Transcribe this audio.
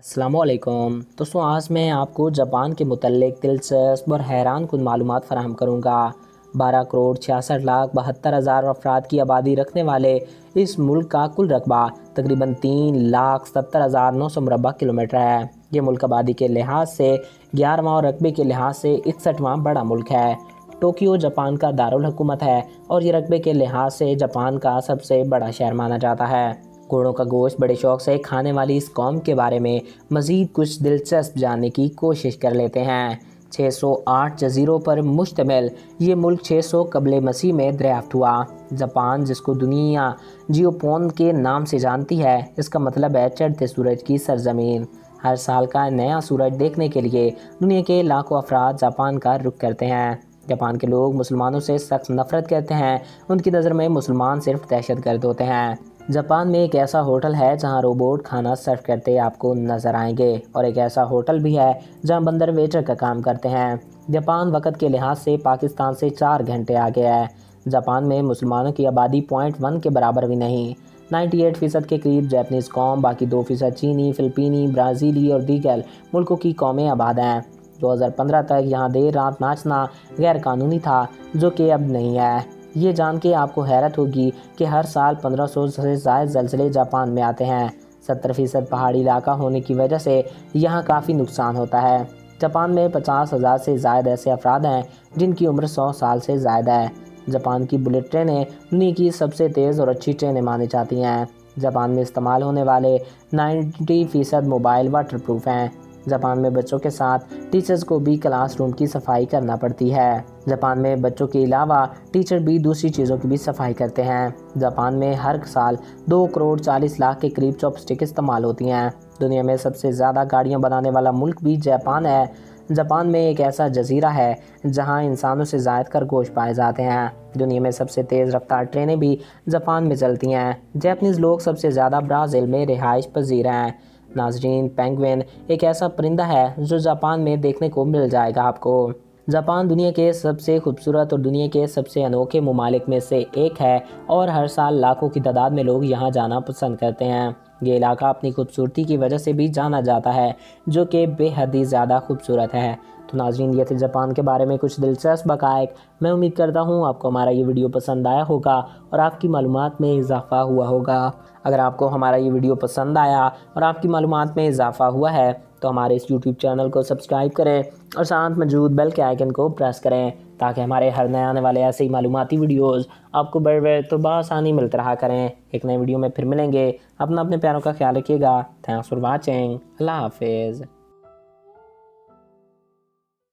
السلام علیکم دوستوں، آج میں آپ کو جاپان کے متعلق دلچسپ اور حیران کن معلومات فراہم کروں گا۔ 12,66,72,000 افراد کی آبادی رکھنے والے اس ملک کا کل رقبہ تقریباً 3,70,900 مربع کلومیٹر ہے۔ یہ ملک آبادی کے لحاظ سے 11واں اور رقبے کے لحاظ سے 61واں بڑا ملک ہے۔ ٹوکیو جاپان کا دارالحکومت ہے اور یہ رقبے کے لحاظ سے جاپان کا سب سے بڑا شہر مانا جاتا ہے۔ گھوڑوں کا گوشت بڑے شوق سے کھانے والی اس قوم کے بارے میں مزید کچھ دلچسپ جاننے کی کوشش کر لیتے ہیں۔ 608 جزیروں پر مشتمل یہ ملک 600 قبل مسیح میں دریافت ہوا۔ جاپان، جس کو دنیا جیوپون کے نام سے جانتی ہے، اس کا مطلب ہے چڑھتے سورج کی سرزمین۔ ہر سال کا نیا سورج دیکھنے کے لیے دنیا کے لاکھوں افراد جاپان کا رخ کرتے ہیں۔ جاپان کے لوگ مسلمانوں سے سخت نفرت کرتے ہیں۔ ان کی نظر میں مسلمان صرف دہشت گرد ہوتے ہیں۔ جاپان میں ایک ایسا ہوٹل ہے جہاں روبوٹ کھانا سرو کرتے آپ کو نظر آئیں گے، اور ایک ایسا ہوٹل بھی ہے جہاں بندر ویٹر کا کام کرتے ہیں۔ جاپان وقت کے لحاظ سے پاکستان سے 4 گھنٹے آگے ہے۔ جاپان میں مسلمانوں کی آبادی 0.1 کے برابر بھی نہیں۔ 98% کے قریب جاپنیز قوم، باقی 2% چینی، فلپینی، برازیلی اور دیگر ملکوں کی قومیں آباد ہیں۔ 2015 تک یہاں دیر رات ناچنا غیر قانونی تھا، جو کہ اب نہیں ہے۔ یہ جان کے آپ کو حیرت ہوگی کہ ہر سال 1500 سے زائد زلزلے جاپان میں آتے ہیں۔ 70% پہاڑی علاقہ ہونے کی وجہ سے یہاں کافی نقصان ہوتا ہے۔ جاپان میں 50,000 سے زائد ایسے افراد ہیں جن کی عمر 100 سال سے زائد ہے۔ جاپان کی بلٹ ٹرینیں دنیا کی سب سے تیز اور اچھی ٹرینیں مانی جاتی ہیں۔ جاپان میں استعمال ہونے والے 90% موبائل واٹر پروف ہیں۔ جاپان میں بچوں کے ساتھ ٹیچرز کو بھی کلاس روم کی صفائی کرنا پڑتی ہے۔ جاپان میں بچوں کے علاوہ ٹیچر بھی دوسری چیزوں کی بھی صفائی کرتے ہیں۔ جاپان میں ہر سال 2,40,00,000 کے قریب چاپ اسٹک استعمال ہوتی ہیں۔ دنیا میں سب سے زیادہ گاڑیاں بنانے والا ملک بھی جاپان ہے۔ جاپان میں ایک ایسا جزیرہ ہے جہاں انسانوں سے زائد خرگوش پائے جاتے ہیں۔ دنیا میں سب سے تیز رفتار ٹرینیں بھی جاپان میں چلتی ہیں۔ جاپنیز لوگ سب سے زیادہ برازیل میں رہائش پذیر ہیں۔ ناظرین، پینگوئن ایک ایسا پرندہ ہے جو جاپان میں دیکھنے کو مل جائے گا آپ کو۔ جاپان دنیا کے سب سے خوبصورت اور دنیا کے سب سے انوکھے ممالک میں سے ایک ہے، اور ہر سال لاکھوں کی تعداد میں لوگ یہاں جانا پسند کرتے ہیں۔ یہ علاقہ اپنی خوبصورتی کی وجہ سے بھی جانا جاتا ہے، جو کہ بے حد ہی زیادہ خوبصورت ہے۔ تو ناظرین، یہ تھے جاپان کے بارے میں کچھ دلچسپ حقائق۔ میں امید کرتا ہوں آپ کو ہمارا یہ ویڈیو پسند آیا ہوگا اور آپ کی معلومات میں اضافہ ہوا ہوگا۔ اگر آپ کو ہمارا یہ ویڈیو پسند آیا اور آپ کی معلومات میں اضافہ ہوا ہے تو ہمارے اس یوٹیوب چینل کو سبسکرائب کریں اور ساتھ موجود بیل کے آئیکن کو پریس کریں، تاکہ ہمارے ہر نئے آنے والے ایسے ہی معلوماتی ویڈیوز آپ کو تو بآسانی ملتے رہا کریں۔ ایک نئے ویڈیو میں پھر ملیں گے۔ اپنے پیاروں کا خیال رکھیے گا۔ Thanks for watching. اللہ حافظ۔